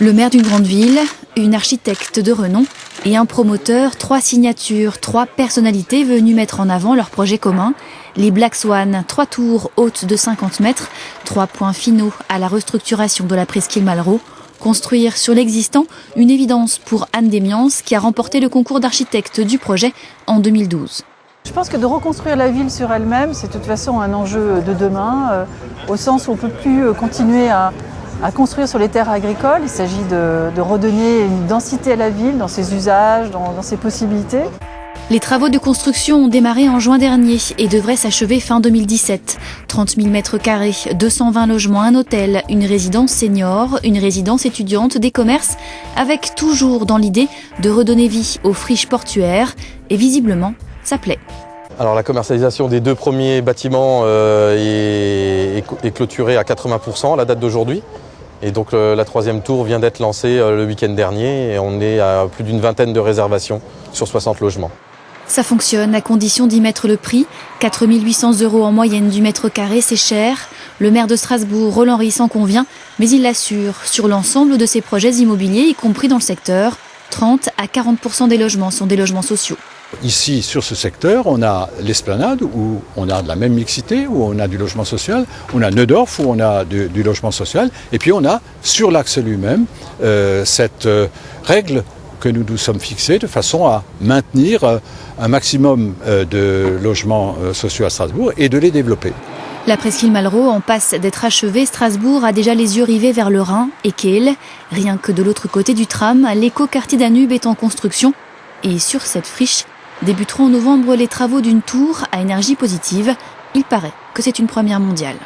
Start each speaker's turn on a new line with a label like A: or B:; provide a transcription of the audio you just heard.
A: Le maire d'une grande ville, une architecte de renom et un promoteur, 3 signatures, 3 personnalités venues mettre en avant leur projet commun. Les Black Swan, 3 tours hautes de 50 mètres, 3 points finaux à la restructuration de la presqu'île Malraux. Construire sur l'existant, une évidence pour Anne Démians qui a remporté le concours d'architecte du projet en 2012.
B: Je pense que de reconstruire la ville sur elle-même, c'est de toute façon un enjeu de demain, au sens où on ne peut plus continuer à construire sur les terres agricoles. Il s'agit de redonner une densité à la ville, dans ses usages, dans ses possibilités.
A: Les travaux de construction ont démarré en juin dernier et devraient s'achever fin 2017. 30 000 mètres carrés, 220 logements, un hôtel, une résidence senior, une résidence étudiante, des commerces, avec toujours dans l'idée de redonner vie aux friches portuaires. Et visiblement, ça plaît.
C: Alors la commercialisation des 2 premiers bâtiments est clôturée à 80% à la date d'aujourd'hui. Et donc la 3e tour vient d'être lancée le week-end dernier et on est à plus d'une vingtaine de réservations sur 60 logements.
A: Ça fonctionne à condition d'y mettre le prix. 4 800 € en moyenne du mètre carré, c'est cher. Le maire de Strasbourg, Roland Ries, en convient, mais il l'assure, sur l'ensemble de ses projets immobiliers, y compris dans le secteur, 30 à 40% des logements sont des logements sociaux.
D: Ici, sur ce secteur, on a l'Esplanade où on a de la même mixité, où on a du logement social. On a Neudorf où on a du logement social. Et puis on a, sur l'axe lui-même, cette règle que nous nous sommes fixés de façon à maintenir un maximum de logements sociaux à Strasbourg et de les développer.
A: La presqu'île Malraux en passe d'être achevée. Strasbourg a déjà les yeux rivés vers le Rhin et Kehl. Rien que de l'autre côté du tram, l'éco-quartier Danube est en construction. Et sur cette friche, débuteront en novembre les travaux d'une tour à énergie positive. Il paraît que c'est une première mondiale.